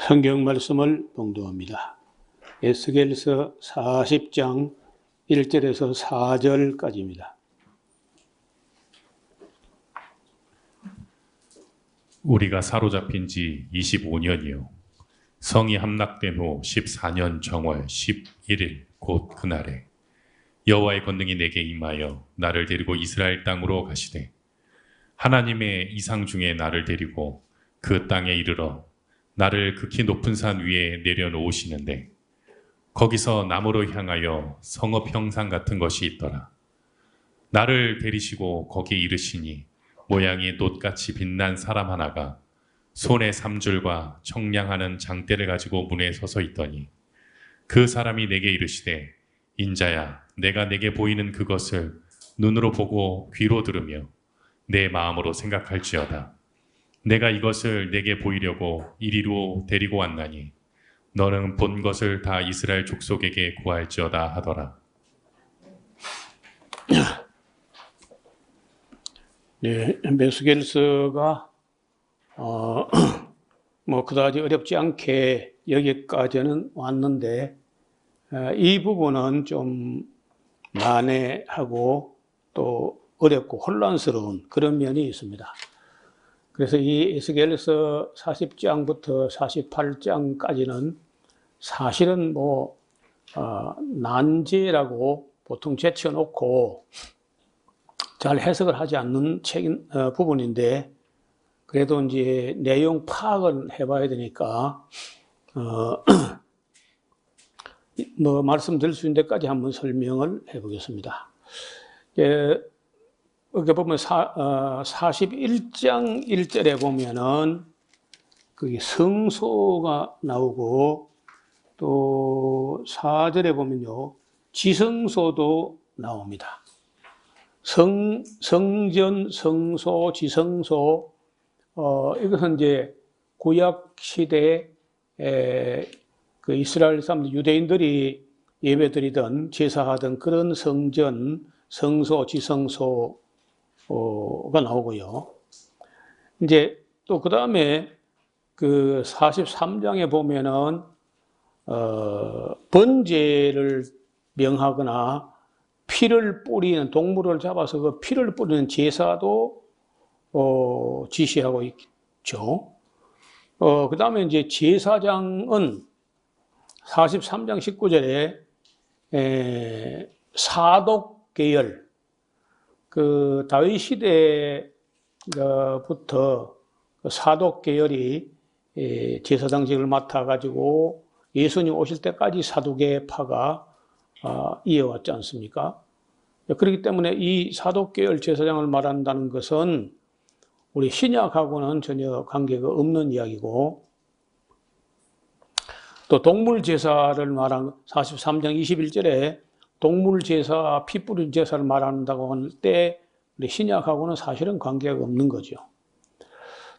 성경 말씀을 봉독합니다. 에스겔서 40장 1절에서 4절까지입니다. 우리가 사로잡힌 지 25년이요 성이 함락된 후 14년 정월 11일 곧 그날에 여호와의 권능이 내게 임하여 나를 데리고 이스라엘 땅으로 가시되 하나님의 이상 중에 나를 데리고 그 땅에 이르러 나를 극히 높은 산 위에 내려놓으시는데 거기서 나무로 향하여 성읍 형상 같은 것이 있더라. 나를 데리시고 거기에 이르시니 모양이 놋같이 빛난 사람 하나가 손에 삼줄과 청량하는 장대를 가지고 문에 서서 있더니 그 사람이 내게 이르시되 인자야 내가 내게 보이는 그것을 눈으로 보고 귀로 들으며 내 마음으로 생각할지어다. 내가 이것을 내게 보이려고 이리로 데리고 왔나니 너는 본 것을 다 이스라엘 족속에게 구할지어다 하더라. 네, 에스겔서가 그다지 어렵지 않게 여기까지는 왔는데 이 부분은 좀 난해하고 또 어렵고 혼란스러운 그런 면이 있습니다. 그래서 이 에스겔서 40장부터 48장까지는 사실은 난제라고 보통 제쳐놓고 잘 해석을 하지 않는 부분인데 그래도 이제 내용 파악을 해봐야 되니까 말씀드릴 수 있는 데까지 한번 설명을 해보겠습니다. 여기 보면 41장 1절에 보면은 그게 성소가 나오고 또 4절에 보면요 지성소도 나옵니다. 성전, 성소, 지성소 이것은 이제 구약 시대에 그 이스라엘 사람들 유대인들이 예배드리던 제사하던 그런 성전, 성소, 지성소가 나오고요. 이제 또 그 다음에 그 43장에 보면은 번제를 명하거나 피를 뿌리는 동물을 잡아서 그 피를 뿌리는 제사도 지시하고 있죠. 그 다음에 이제 제사장은 43장 19절에 사독 계열, 그 다윗 시대부터 사독 계열이 제사장직을 맡아가지고 예수님 오실 때까지 사독의 파가 이어왔지 않습니까? 그렇기 때문에 이 사독 계열 제사장을 말한다는 것은 우리 신약하고는 전혀 관계가 없는 이야기고 또 동물 제사를 말한 43장 21절에 동물 제사, 피 뿌린 제사를 말한다고 할 때 우리 신약하고는 사실은 관계가 없는 거죠.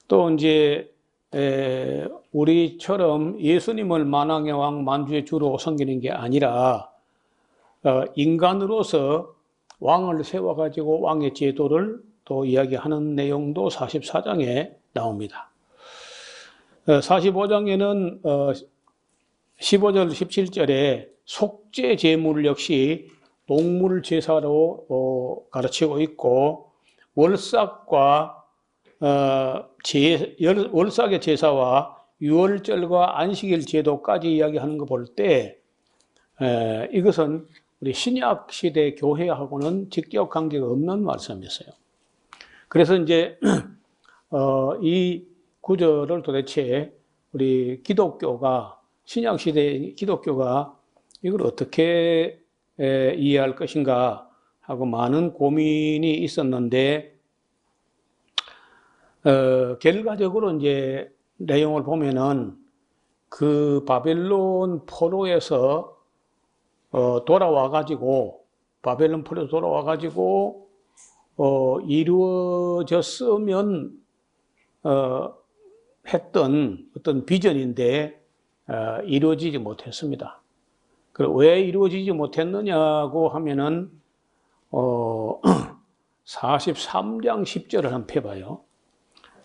또 이제 우리처럼 예수님을 만왕의 왕 만주의 주로 섬기는 게 아니라 인간으로서 왕을 세워가지고 왕의 제도를 또 이야기하는 내용도 44장에 나옵니다. 45장에는 15절, 17절에 속죄 제물 역시 동물 제사로 가르치고 있고 월삭과 월삭의 제사와 유월절과 안식일 제도까지 이야기하는 거 볼 때 이것은 우리 신약 시대 교회하고는 직접 관계가 없는 말씀이었어요. 그래서 이제 이 구절을 도대체 우리 기독교가 신약 시대 기독교가 이걸 어떻게 이해할 것인가 하고 많은 고민이 있었는데 결과적으로 이제 내용을 보면은 그 바벨론 포로에서 돌아와가지고 바벨론 포로에서 돌아와가지고 이루어졌으면 했던 어떤 비전인데 이루어지지 못했습니다. 왜 이루어지지 못했느냐고 하면은 43장 10절을 한번 펴봐요.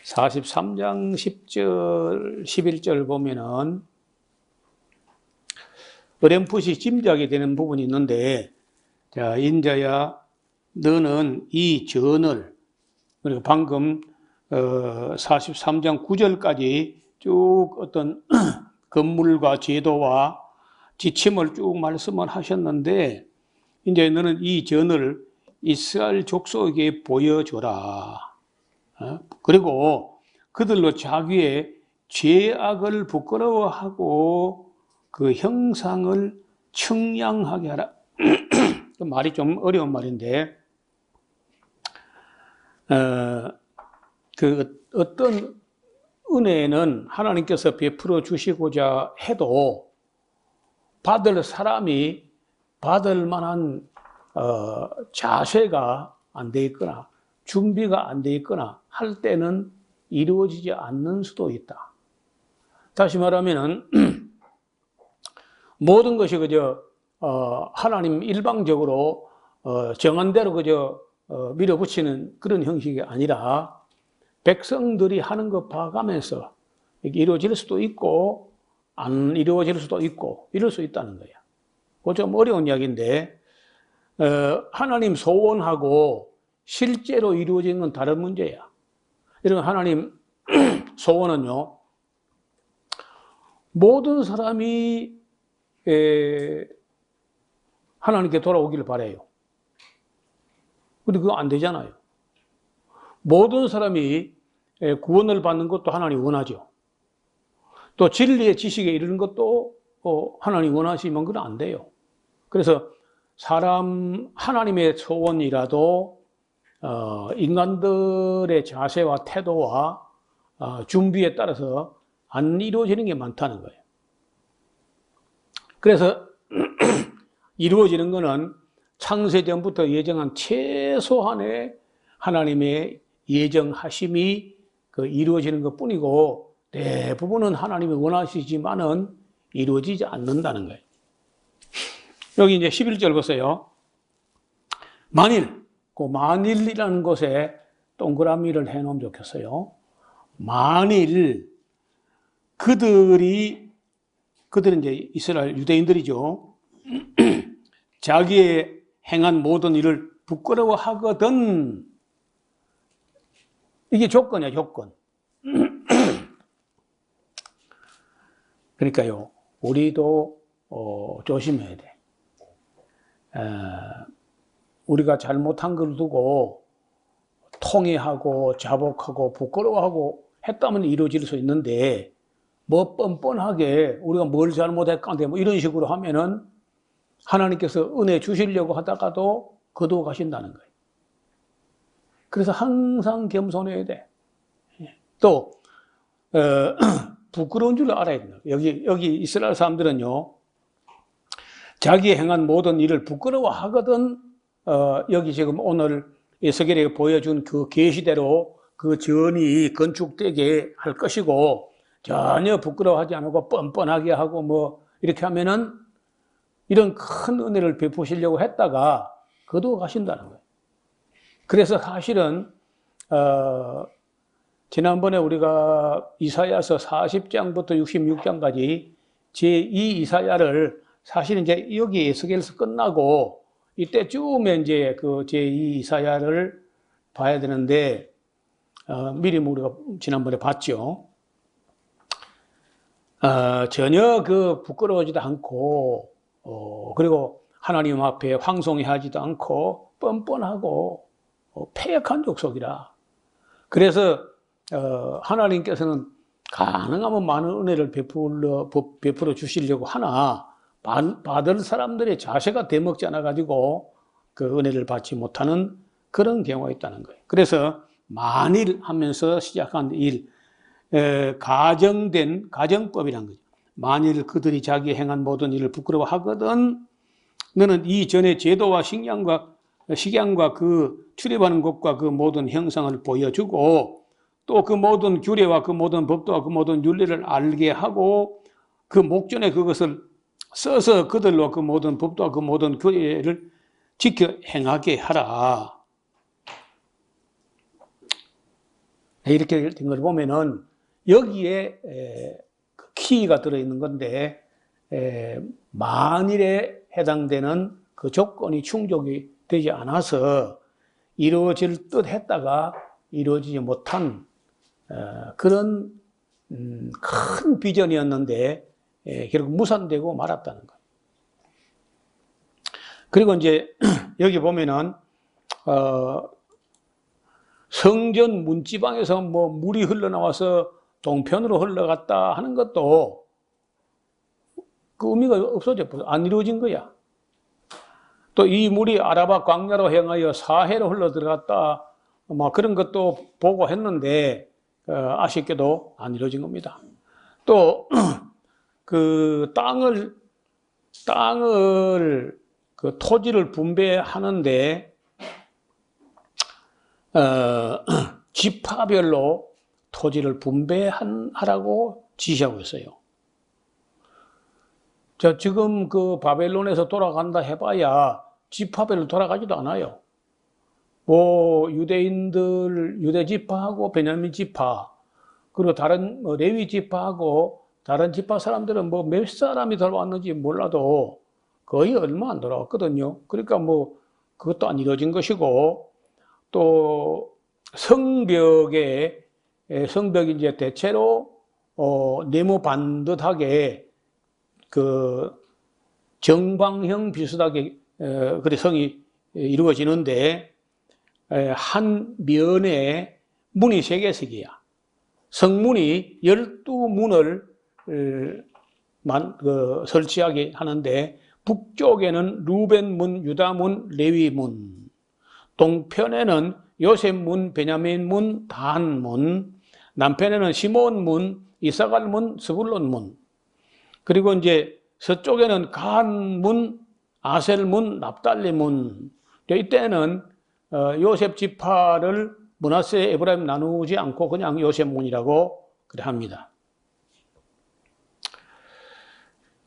43장 10절, 11절 보면은 어렴풋이 짐작이 되는 부분이 있는데, 자, 인자야, 너는 이 전을, 그리고 방금 43장 9절까지 쭉 어떤 건물과 제도와 지침을 쭉 말씀을 하셨는데, 이제 너는 이 전을 이스라엘 족속에게 보여줘라. 그리고 그들로 자기의 죄악을 부끄러워하고 그 형상을 청량하게 하라. 말이 좀 어려운 말인데, 그 어떤 은혜는 하나님께서 베풀어 주시고자 해도 받을 사람이 받을 만한 자세가 안 돼 있거나 준비가 안 돼 있거나 할 때는 이루어지지 않는 수도 있다. 다시 말하면은 모든 것이 그저 하나님 일방적으로 정한 대로 그저 밀어붙이는 그런 형식이 아니라 백성들이 하는 것 봐가면서 이루어질 수도 있고 안 이루어질 수도 있고 이럴 수 있다는 거야. 그거 좀 어려운 이야기인데 하나님 소원하고 실제로 이루어지는 건 다른 문제야. 이런 하나님 소원은요, 모든 사람이 하나님께 돌아오기를 바라요. 근데 그거 안 되잖아요. 모든 사람이 구원을 받는 것도 하나님 원하죠. 또 진리의 지식에 이르는 것도 하나님 원하시면 그건 안 돼요. 그래서 하나님의 소원이라도 인간들의 자세와 태도와 준비에 따라서 안 이루어지는 게 많다는 거예요. 그래서 이루어지는 것은 창세전부터 예정한 최소한의 하나님의 예정하심이 이루어지는 것 뿐이고 대부분은 하나님이 원하시지만은 이루어지지 않는다는 거예요. 여기 이제 11절 보세요. 만일, 그 만일이라는 곳에 동그라미를 해놓으면 좋겠어요. 만일 그들은 이제 이스라엘 유대인들이죠. 자기의 행한 모든 일을 부끄러워하거든. 이게 조건이야, 조건. 그러니까요, 우리도 조심해야 돼. 우리가 잘못한 걸 두고 통회하고 자복하고 부끄러워하고 했다면 이루어질 수 있는데, 뭐 뻔뻔하게 우리가 뭘 잘못했건데 뭐 이런 식으로 하면은 하나님께서 은혜 주시려고 하다가도 거두어 가신다는 거예요. 그래서 항상 겸손해야 돼. 또 부끄러운 줄 알아야 된다. 여기 이스라엘 사람들은요, 자기 행한 모든 일을 부끄러워하거든. 여기 지금 오늘 에스겔에게 보여준 그 계시대로 그 전이 건축되게 할 것이고 전혀 부끄러워하지 않고 뻔뻔하게 하고 뭐 이렇게 하면은 이런 큰 은혜를 베푸시려고 했다가 거두어 가신다는 거예요. 그래서 사실은 지난번에 우리가 이사야서 40장부터 66장까지 제2 이사야를 사실 이제 여기 에스겔에서 끝나고 이때쯤에 이제 그 제2 이사야를 봐야 되는데 미리 우리가 지난번에 봤죠. 전혀 그 부끄러워지도 않고 그리고 하나님 앞에 황송해하지도 않고 뻔뻔하고 패역한 족속이라. 그래서 하나님께서는 가능하면 많은 은혜를 베풀어 주시려고 하나 받을 사람들의 자세가 대먹지 않아 가지고 그 은혜를 받지 못하는 그런 경우가 있다는 거예요. 그래서 만일 하면서 시작한 일, 가정된 가정법이란 거죠. 만일 그들이 자기 행한 모든 일을 부끄러워하거든 너는 이전의 제도와 식양과 그 출입하는 곳과 그 모든 형상을 보여주고 또 그 모든 규례와 그 모든 법도와 그 모든 윤리를 알게 하고 그 목전에 그것을 써서 그들로 그 모든 법도와 그 모든 규례를 지켜 행하게 하라. 이렇게 된 걸 보면은 여기에 그 키가 들어있는 건데 만일에 해당되는 그 조건이 충족이 되지 않아서 이루어질 듯 했다가 이루어지지 못한 그런 큰 비전이었는데 결국 무산되고 말았다는 거예요. 그리고 이제 여기 보면은 성전 문지방에서 뭐 물이 흘러나와서 동편으로 흘러갔다 하는 것도 그 의미가 없어져 버려. 안 이루어진 거야. 또 이 물이 아라바 광야로 향하여 사해로 흘러 들어갔다 뭐 그런 것도 보고 했는데 아쉽게도 안 이루어진 겁니다. 또 그 땅을 그 토지를 분배하는데 지파별로 토지를 분배하라고 지시하고 있어요. 자, 지금 그 바벨론에서 돌아간다 해봐야 지파별로 돌아가지도 않아요. 뭐 유대인들 유대 지파하고 베냐민 지파 그리고 다른 레위 지파하고 다른 지파 사람들은 뭐 몇 사람이 들어왔는지 몰라도 거의 얼마 안 돌아왔거든요. 그러니까 뭐 그것도 안 이루어진 것이고 또 성벽이 이제 대체로 네모 반듯하게 그 정방형 비슷하게 그래 성이 이루어지는데 한 면에 문이 3개씩이야. 성문이 12문을 설치하게 하는데 북쪽에는 루벤문, 유다문, 레위문, 동편에는 요셉문, 베냐민문, 단문, 남편에는 시몬문, 이사갈문, 스불론문, 그리고 이제 서쪽에는 간문, 아셀문, 납달리문. 이때는 요셉 지파를 므낫세, 에브라임 나누지 않고 그냥 요셉문이라고 그래 합니다.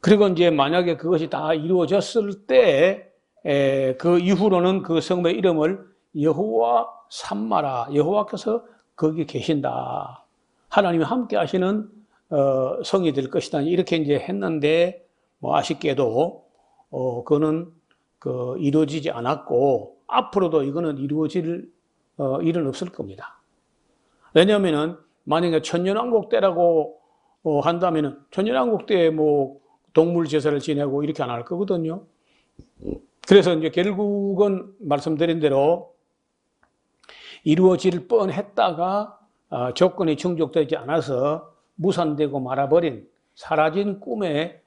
그리고 이제 만약에 그것이 다 이루어졌을 때 그 이후로는 그 성의 이름을 여호와 삼마라, 여호와께서 거기 계신다, 하나님이 함께 하시는 성이 될 것이다, 이렇게 이제 했는데 뭐 아쉽게도 그거는 이루어지지 않았고 앞으로도 이거는 이루어질 일은 없을 겁니다. 왜냐하면은 만약에 천년왕국 때라고 한다면은 천년왕국 때 뭐 동물 제사를 지내고 이렇게 안 할 거거든요. 그래서 이제 결국은 말씀드린 대로 이루어질 뻔했다가 조건이 충족되지 않아서 무산되고 말아버린 사라진 꿈에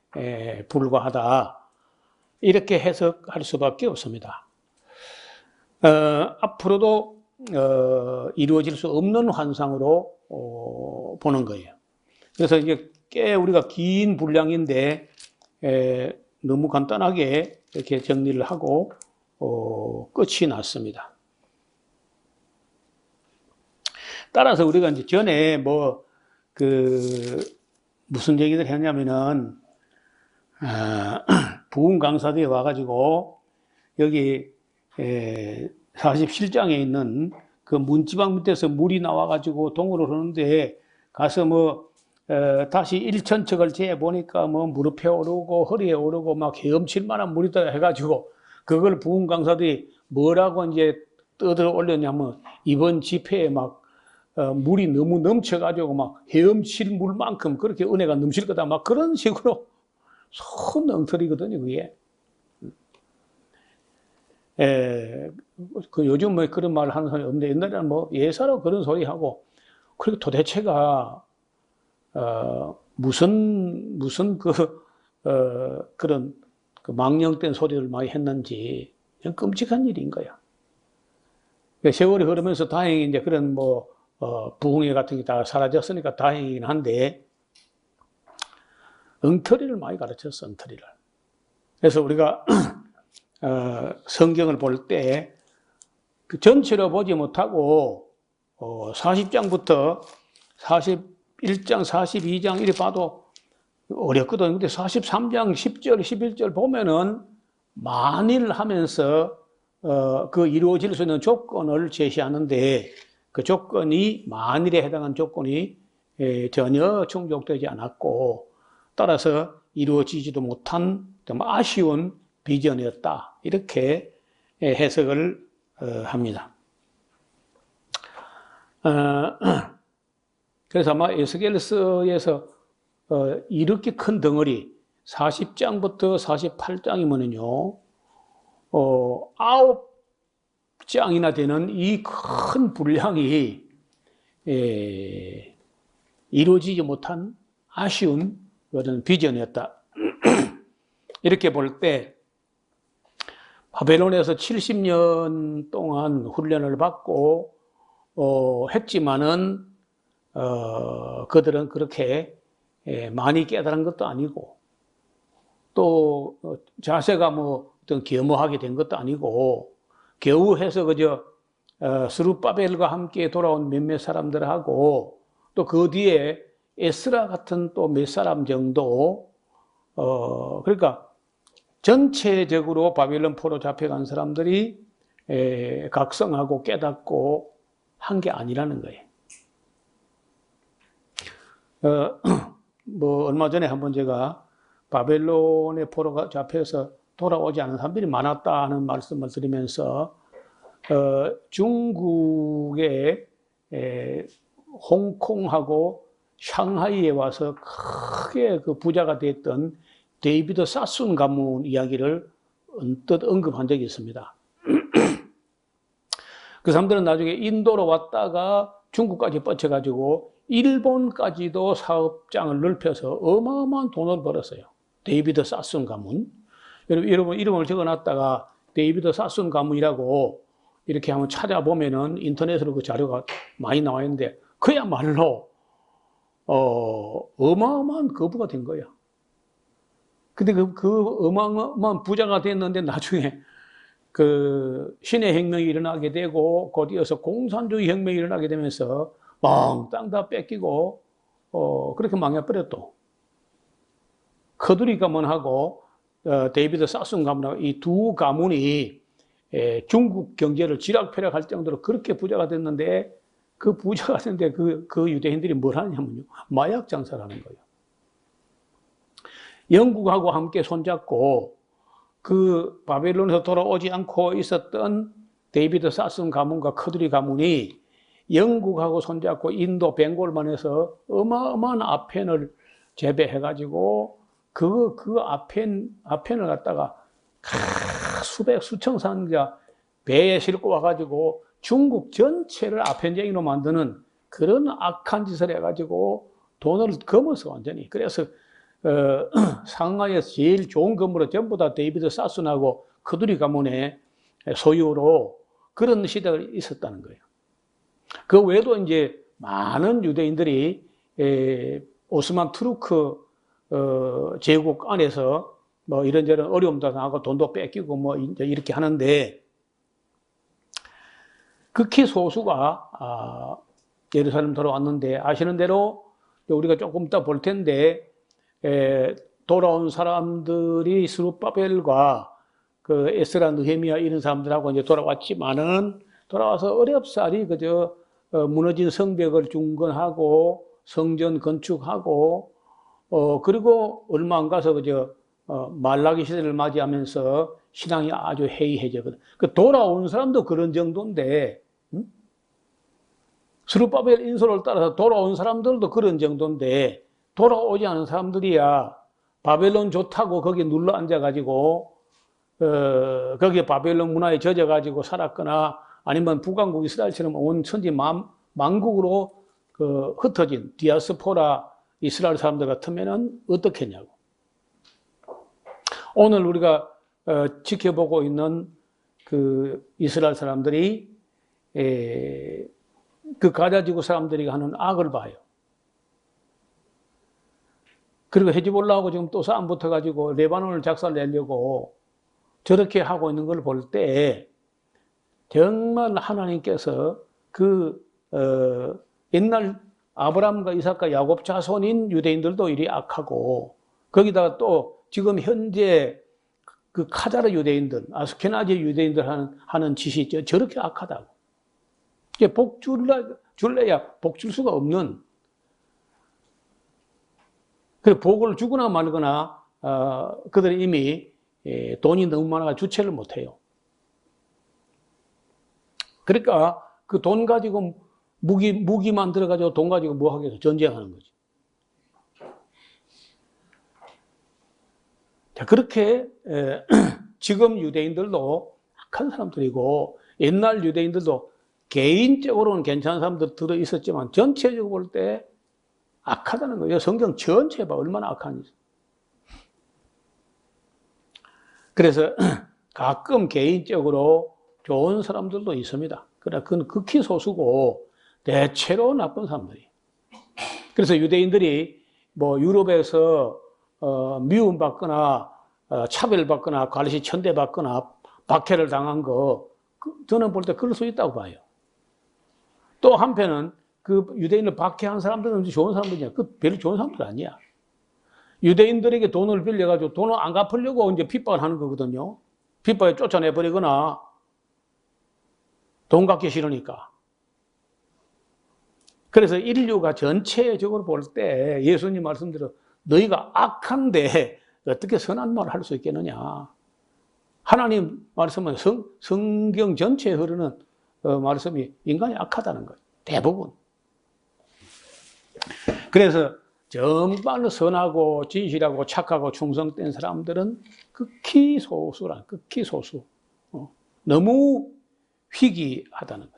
불과하다, 이렇게 해석할 수밖에 없습니다. 앞으로도 이루어질 수 없는 환상으로 보는 거예요. 그래서 이게 꽤 우리가 긴 분량인데 너무 간단하게 이렇게 정리를 하고 끝이 났습니다. 따라서 우리가 이제 전에 뭐 무슨 얘기를 했냐면은 부흥 강사들이 와가지고 여기 47장에 있는 그 문지방 밑에서 물이 나와가지고 동으로 흐르는데 가서 뭐 다시 1천척을 재어 보니까 뭐 무릎에 오르고 허리에 오르고 막 헤엄칠 만한 물이다 해가지고 그걸 부흥 강사들이 뭐라고 이제 떠들어 올렸냐면 이번 집회에 막 물이 너무 넘쳐가지고 막 헤엄칠 물만큼 그렇게 은혜가 넘칠 거다, 막 그런 식으로 손 엉터리거든요, 그게. 요즘 뭐 그런 말을 하는 사람이 없는데 옛날에는 뭐 예사로 그런 소리 하고, 그리고 도대체가 무슨 그런 망령된 소리를 많이 했는지 끔찍한 일인 거야. 세월이 흐르면서 다행히 이제 그런 뭐 부흥회 같은 게 다 사라졌으니까 다행이긴 한데 엉터리를 많이 가르쳤어, 엉터리를. 그래서 우리가 성경을 볼 때 그 전체로 보지 못하고 40장부터 41장, 42장 이렇게 봐도 어렵거든. 근데 43장 10절, 11절 보면은 만일 하면서 그 이루어질 수 있는 조건을 제시하는데 그 조건이 만일에 해당한 조건이 전혀 충족되지 않았고 따라서 이루어지지도 못한 좀 아쉬운 비전이었다. 이렇게 해석을 합니다. 그래서 아마 에스겔서에서 이렇게 큰 덩어리 40장부터 48장이면요 9장이나 되는 이 큰 분량이 이루어지지 못한 아쉬운 그런 비전이었다. 이렇게 볼 때 바벨론에서 70년 동안 훈련을 받고 했지만은 그들은 그렇게 많이 깨달은 것도 아니고 또 자세가 뭐 어떤 겸허하게 된 것도 아니고 겨우 해서 그저 스룹바벨과 함께 돌아온 몇몇 사람들하고 또 그 뒤에 에스라 같은 또 몇 사람 정도 그러니까 전체적으로 바벨론 포로 잡혀간 사람들이 각성하고 깨닫고 한 게 아니라는 거예요. 뭐 얼마 전에 한번 제가 바벨론의 포로가 잡혀서 돌아오지 않은 사람들이 많았다는 말씀을 드리면서 중국의 홍콩하고 샹하이에 와서 크게 그 부자가 됐던 데이비드 사순 가문 이야기를 언뜻 언급한 적이 있습니다. 그 사람들은 나중에 인도로 왔다가 중국까지 뻗쳐가지고 일본까지도 사업장을 넓혀서 어마어마한 돈을 벌었어요. 데이비드 사순 가문. 여러분 이름을 적어놨다가 데이비드 사순 가문이라고 이렇게 한번 찾아보면은 인터넷으로 그 자료가 많이 나와 있는데 그야말로 어마어마한 거부가 된 거예요. 근데 그 어마어마한 부자가 됐는데 나중에 그 신의 혁명이 일어나게 되고 곧 이어서 공산주의 혁명이 일어나게 되면서 몽땅 다 뺏기고 그렇게 망해버렸또. 커두리 가문하고 데이비드 사순 가문하고 이 두 가문이 중국 경제를 지락펴락할 정도로 그렇게 부자가 됐는데 그 부자가 됐는데 그 유대인들이 뭘 하냐면요 마약 장사를 하는 거예요. 영국하고 함께 손잡고 그 바벨론에서 돌아오지 않고 있었던 데이비드 사슨 가문과 커두리 가문이 영국하고 손잡고 인도 벵골만 해서 어마어마한 아펜을 재배해가지고 그 아펜을 갖다가 수천 상자 배에 싣고 와가지고 중국 전체를 아펜쟁이로 만드는 그런 악한 짓을 해가지고 돈을 거머서 완전히. 그래서 상하이에서 제일 좋은 건물은 전부 다 데이비드 사순하고 커두리 가문의 소유로 그런 시대가 있었다는 거예요. 그 외에도 이제 많은 유대인들이 오스만 투르크 제국 안에서 뭐 이런저런 어려움도 당하고 돈도 뺏기고 뭐 이제 이렇게 하는데 극히 소수가 예루살렘 돌아왔는데 아시는 대로 우리가 조금 이따 볼 텐데 돌아온 사람들이 스룹바벨과 그 에스라 느헤미야 이런 사람들하고 이제 돌아왔지만은 돌아와서 어렵사리 그저 무너진 성벽을 중건하고 성전 건축하고 그리고 얼마 안 가서 그저 말라기 시대를 맞이하면서 신앙이 아주 해이해졌거든. 그 돌아온 사람도 그런 정도인데 스룹바벨 인솔을 따라서 돌아온 사람들도 그런 정도인데 돌아오지 않은 사람들이야 바벨론 좋다고 거기 눌러 앉아가지고 거기에 바벨론 문화에 젖어가지고 살았거나 아니면 북왕국 이스라엘처럼 온 천지 만국으로 흩어진 디아스포라 이스라엘 사람들 같으면은 어떻겠냐고. 오늘 우리가 지켜보고 있는 그 이스라엘 사람들이 그 가자지구 사람들이 하는 악을 봐요. 그리고 헤즈볼라하고 지금 또 싸움 붙어가지고 레바논을 작살내려고 저렇게 하고 있는 걸 볼 때 정말 하나님께서 옛날 아브라함과 이삭과 야곱 자손인 유대인들도 이리 악하고 거기다가 또 지금 현재 그 카자르 유대인들, 아스케나지 유대인들 하는 짓이 저렇게 악하다고. 이제 줄래야 복 줄 수가 없는, 그 복을 주거나 말거나 그들은 이미 돈이 너무 많아서 주체를 못해요. 그러니까 그 돈 가지고 무기 만들어가지고 돈 가지고 뭐 하겠어? 전쟁하는 거지. 자, 그렇게 지금 유대인들도 악한 사람들이고 옛날 유대인들도 개인적으로는 괜찮은 사람들 들어 있었지만 전체적으로 볼 때 악하다는 거예요. 성경 전체에 봐 얼마나 악한지. 그래서 가끔 개인적으로 좋은 사람들도 있습니다. 그러나 그건 극히 소수고 대체로 나쁜 사람들이. 그래서 유대인들이 뭐 유럽에서 미움받거나 차별받거나 관시 천대받거나 박해를 당한 거 저는 볼 때 그럴 수 있다고 봐요. 또 한편은 그 유대인을 박해한 사람들은 좋은 사람들이냐? 그 별로 좋은 사람들 아니야. 유대인들에게 돈을 빌려가지고 돈을 안 갚으려고 이제 핍박을 하는 거거든요. 핍박에 쫓아내버리거나 돈 갚기 싫으니까. 그래서 인류가 전체적으로 볼 때 예수님 말씀대로 너희가 악한데 어떻게 선한 말을 할 수 있겠느냐. 하나님 말씀은 성경 전체에 흐르는 말씀이 인간이 악하다는 거예요. 대부분. 그래서 정말 선하고 진실하고 착하고 충성된 사람들은 극히 소수란, 극히 소수. 너무 희귀하다는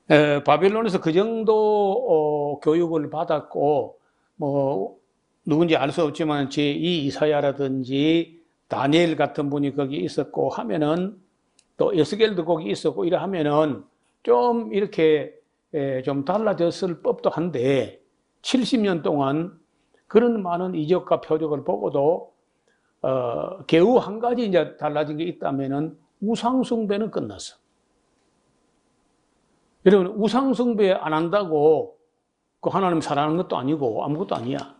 거죠. 바벨론에서 그 정도 교육을 받았고, 뭐, 누군지 알 수 없지만 제2 이사야라든지 다니엘 같은 분이 거기 있었고 하면은 또 에스겔도 거기 있었고 이래 하면은 좀 이렇게 좀 달라졌을 법도 한데 70년 동안 그런 많은 이적과 표적을 보고도 겨우 한 가지 이제 달라진 게 있다면은 우상숭배는 끝났어. 여러분 우상숭배 안 한다고 그 하나님 사랑하는 것도 아니고 아무것도 아니야.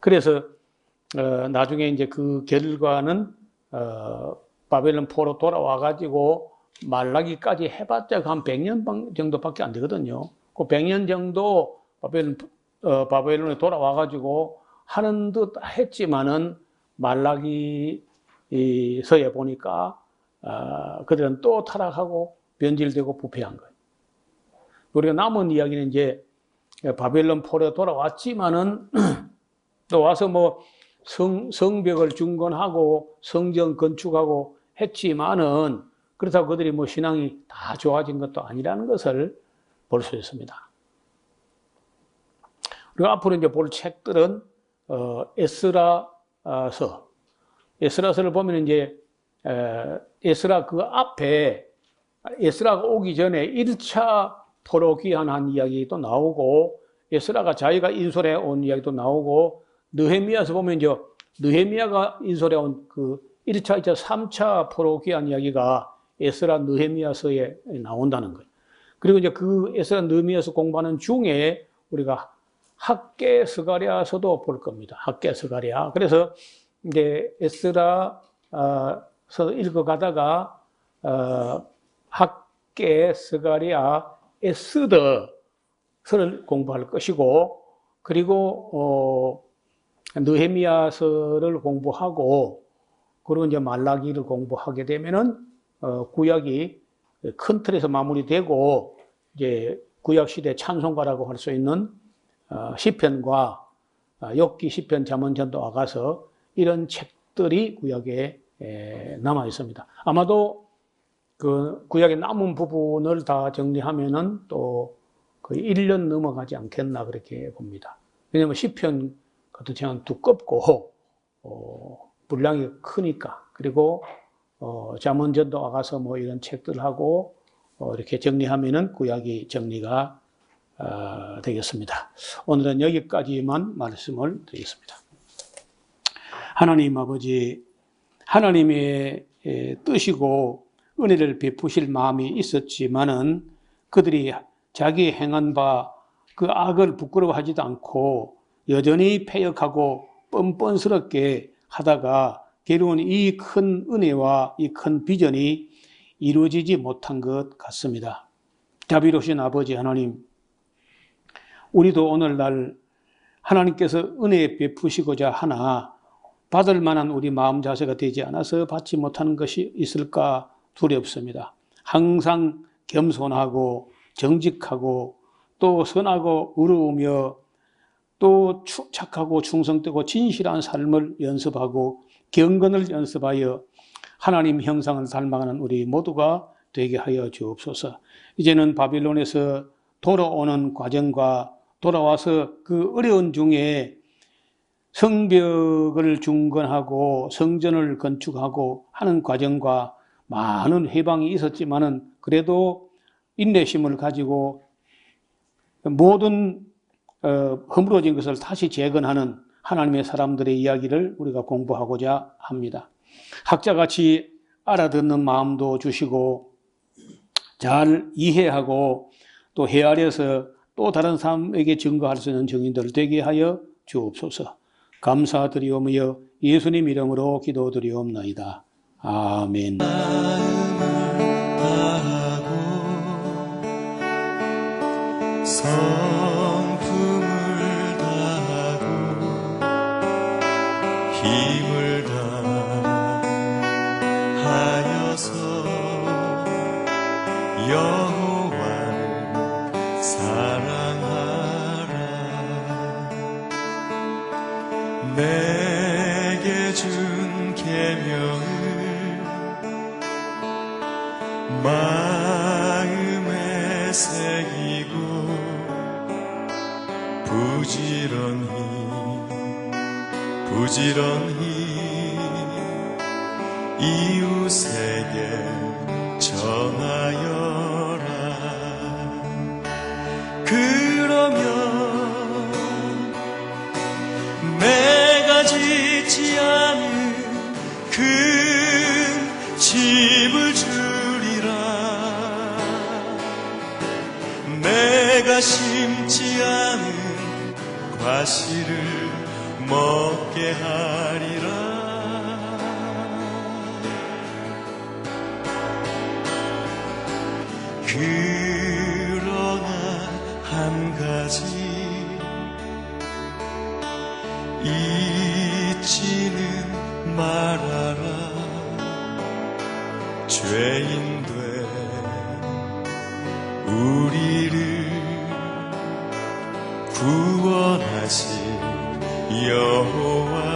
그래서 나중에 이제 그 결과는 바벨론 포로 돌아와 가지고 말라기까지 해봤자 한 100년 정도밖에 안 되거든요. 그 100년 정도 바벨론에 돌아와 가지고 하는 듯 했지만은 말라기서에 보니까 그들은 또 타락하고 변질되고 부패한 거예요. 우리가 남은 이야기는 이제 바벨론 포로에 돌아왔지만은 또 와서 뭐 성벽을 중건하고 성전 건축하고 했지만은 그렇다고 그들이 뭐 신앙이 다 좋아진 것도 아니라는 것을 볼 수 있습니다. 그리고 앞으로 이제 볼 책들은 에스라서를 보면 이제 에스라 그 앞에 에스라가 오기 전에 1차 포로 귀환한 이야기도 나오고 에스라가 자기가 인솔해 온 이야기도 나오고 느헤미야서 보면 이제 느헤미야가 인솔해 온 그 1차, 2차, 3차 포로 귀환 이야기가 에스라 느헤미야서에 나온다는 거예요. 그리고 이제 그 에스라 느헤미야서 공부하는 중에 우리가 학개 스가랴서도 볼 겁니다. 학개 스가랴. 그래서 이제 에스라서 읽어가다가 학개 스가랴 에스더서를 공부할 것이고 그리고 느헤미야서를 공부하고 그리고 이제 말라기를 공부하게 되면은 구약이 큰 틀에서 마무리되고 이제 구약 시대 찬송가라고 할 수 있는 시편과 욥기, 시편, 잠언, 전도와 가서 이런 책들이 구약에 남아 있습니다. 아마도 그 구약의 남은 부분을 다 정리하면은 또 거의 1년 넘어가지 않겠나 그렇게 봅니다. 왜냐하면 시편 같은 책은 두껍고 분량이 크니까. 그리고 잠언, 전도와 가서 뭐 이런 책들하고 이렇게 정리하면은 구약이 정리가 되겠습니다. 오늘은 여기까지만 말씀을 드리겠습니다. 하나님 아버지, 하나님의 뜻이고 은혜를 베푸실 마음이 있었지만은 그들이 자기 행한 바 그 악을 부끄러워하지도 않고 여전히 패역하고 뻔뻔스럽게 하다가 결국은 이 큰 은혜와 이 큰 비전이 이루어지지 못한 것 같습니다. 자비로우신 아버지 하나님, 우리도 오늘날 하나님께서 은혜 베푸시고자 하나 받을 만한 우리 마음 자세가 되지 않아서 받지 못하는 것이 있을까 두렵습니다. 항상 겸손하고 정직하고 또 선하고 의로우며 또 착하고 충성되고 진실한 삶을 연습하고 경건을 연습하여 하나님 형상을 닮아가는 우리 모두가 되게 하여 주옵소서. 이제는 바빌론에서 돌아오는 과정과 돌아와서 그 어려운 중에 성벽을 중건하고 성전을 건축하고 하는 과정과 많은 해방이 있었지만은 그래도 인내심을 가지고 모든 허물어진 것을 다시 재건하는 하나님의 사람들의 이야기를 우리가 공부하고자 합니다. 학자같이 알아듣는 마음도 주시고 잘 이해하고 또 헤아려서 또 다른 사람에게 증거할 수 있는 증인들 되게 하여 주옵소서. 감사드리오며 예수님 이름으로 기도드리옵나이다. 아멘. 성품을 다하고 힘을 다하여서 여호와를 사랑하라. 내게 준 계명을 마음에 새기고 부지런히 이웃에게 전하여라. 그러면 내가 짓지 않은 그 집을 주리라. 내가 심지 않은 과실을 먹게 하리라. 그러나 한 가지 잊지는 말아라. 죄인된 우리를 구원하신 여호와